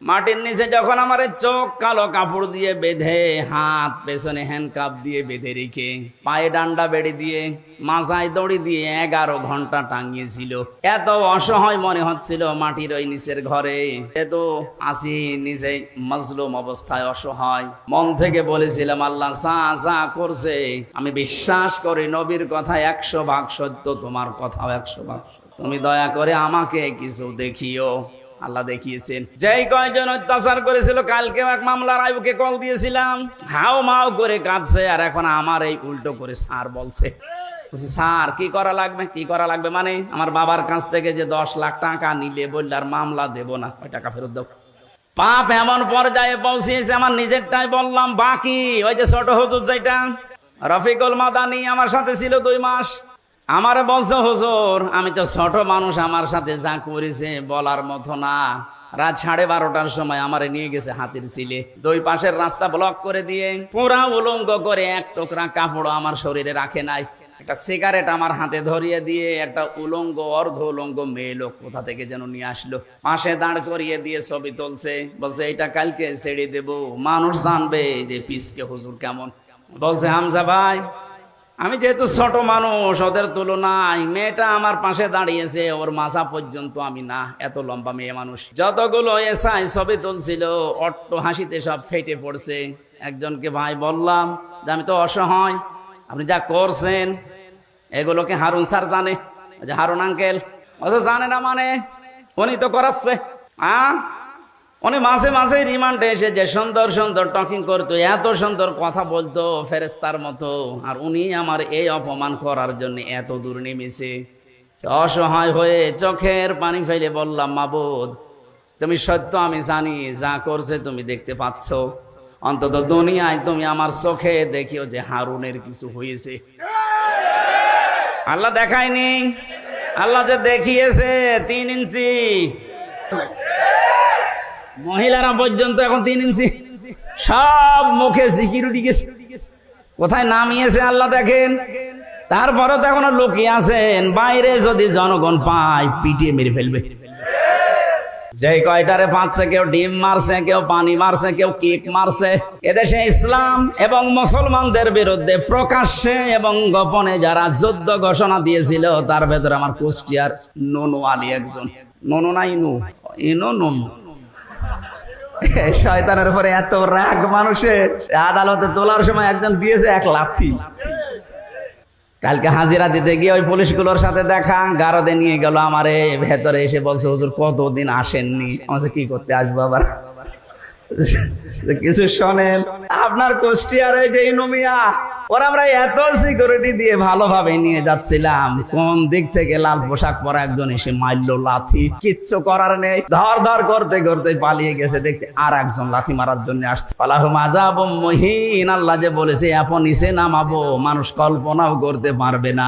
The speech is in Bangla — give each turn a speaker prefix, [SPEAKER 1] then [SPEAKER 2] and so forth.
[SPEAKER 1] মাটির নিচে যখন আমার চোখ কালো কাপড় দিয়ে বেঁধে, হাত পেছনে হ্যান্ডকাপ দিয়ে বেঁধে রেখে, পায়ে ডান্ডা বেড়ে দিয়ে, মাথায় দড়ি দিয়ে 11 ঘন্টা টাঙিয়েছিল। এত অসহায় মনে হচ্ছিল মাটির ওই নিচের ঘরে, এত আসি নিচে মজলুম অবস্থায় অসহায়। মন থেকে বলেছিলাম, আল্লাহ যা করছে আমি বিশ্বাস করি, নবীর কথা 100 ভাগ সত্য, তোমার কথাও 100 ভাগ সত্য। তুমি দয়া করে আমাকে কিছু দেখিও। আল্লাহ দেখিয়েছেন। যেই কয়জন অত্যাচার করেছিল, কালকে এক মামলার আইবুকে কল দিয়েছিলাম, হাও মাও করে কাঁদছে, আর এখন আমার এই উল্টো করে স্যার বলছে। স্যার কি করা লাগবে? কি করা লাগবে মানে আমার বাবার কাছ থেকে যে 10 লাখ টাকা নিলে, বললে আর মামলা দেব না, ওই টাকা ফেরত দাও। পাপ এমন পর্যায়ে পৌঁছিয়েছে, আমার নিজেরটাই বললাম বাকি। ওই যে ছোট হুজুর যেটা রফিকুল মাদানি আমার সাথে ছিল 2 মাস, আমারে বলছে, হুজুর আমি তো ছোট মানুষ, আমার সাথে যা করেছে বলার মতো না। রাত 12:30টার সময় আমারে নিয়ে গেছে হাতির চিলে, 2 পাশের রাস্তা ব্লক করে দিয়ে পুরা উলঙ্গ করে, 1 টুকরা কাপড় আমার শরীরে রাখে নাই। একটা সিগারেট আমার হাতে ধরিয়ে দিয়ে একটা উলঙ্গ অর্ধ উলঙ্গ মেয়ে লোক কোথা থেকে যেন নিয়ে আসলো, পাশে দাঁড় করিয়ে দিয়ে ছবি তুলছে। বলছে এটা কালকে ছেড়ে দেব, মানুষ জানবে যে পিসকে হুজুর কেমন। বলছে হামজা ভাই, আমি যেহেতু ছোট মানুষ, ওদের তুলনায় মেয়েটা আমার পাশে দাঁড়িয়েছে, ওর মাথা পর্যন্ত আমি না, এত লম্বা মেয়ে মানুষ। যতগুলো এসআই ছবি তুলছিল, অট্ট হাসিতে সব ফেটে পড়ছে। একজনকে ভাই বললাম যে আমি তো অসহায়, আপনি যা করছেন এগুলোকে হারুন স্যার জানে, যে হারুন আঙ্কেল জানে না মানে উনি তো করাচ্ছে। উনি মাঝে মাঝে রিমান্ডে এসে যে সুন্দর সুন্দর টকিং করতো, এত সুন্দর কথা বলতো ফেরেস্তার মতো, আর উনি আমার এই অপমান করার জন্য এত দূর নেমেছে। অসহায় হয়ে চোখের পানি ফেলে বললাম, মাবুদ তুমি সত্য, আমি জানি যা করছে তুমি দেখতে পাচ্ছ, অন্তত দুনিয়ায় তুমি আমার চোখে দেখিও যে হারুনের কিছু হয়েছে। আল্লাহ দেখায়নি, আল্লাহ যে দেখিয়েছে 3 ইঞ্চি। মহিলারা পর্যন্ত এখন 3 ইঞ্চি, সব মুখে সিকিউরিটি গেছে, কোথায় নামিয়েছে আল্লাহ দেখেন। তারপরে তো এখনো লুকিয়ে আছেন, বাইরে যদি জনগণ পায় পিটিয়ে মেরে ফেলবে। যে কয়টারে পাচ্ছে, কেউ ডিম মারছে, কেউ পানি মারছে, কেউ কেক মারছে। এদেশে ইসলাম এবং মুসলমানদের বিরুদ্ধে প্রকাশ্যে এবং গোপনে যারা যুদ্ধ ঘোষণা দিয়েছিল, তার ভেতরে আমার কুষ্টিয়ার ননু আলী একজন। ননু না ইনু, ইনু ননু। শয়তানের উপরে এত রাগ মানুষের, আদালতে তোলার সময় একজন দিয়েছে 1 লাথি। কালকে হাজিরা দিতে গিয়ে ওই পুলিশগুলোর সাথে দেখা, গারদে নিয়ে গেল আমারে, ভেতরে এসে বলছে, হুজুর কতদিন আসেননি? আমাকে কি করতে আসবো আবার? কিছু শোনেন, আপনার কুষ্টিয়ার এই যে ইনুমিয়া, ওরা আমরা এত সিকিউরিটি দিয়ে ভালোভাবে নিয়ে যাচ্ছিলাম, কোন দিক থেকে লাল পোশাক পরা একজন এসে মারলো লাথি। কিচ্ছু করার নেই, ধর ধর করতে করতে পালিয়ে গেছে। দেখতে আর একজন লাথি মারার জন্য আসছে। পালাহুম আযাবুম মুহিন, আল্লাহ যে বলেছে এখন নিচে নামাবো, মানুষ কল্পনাও করতে পারবে না।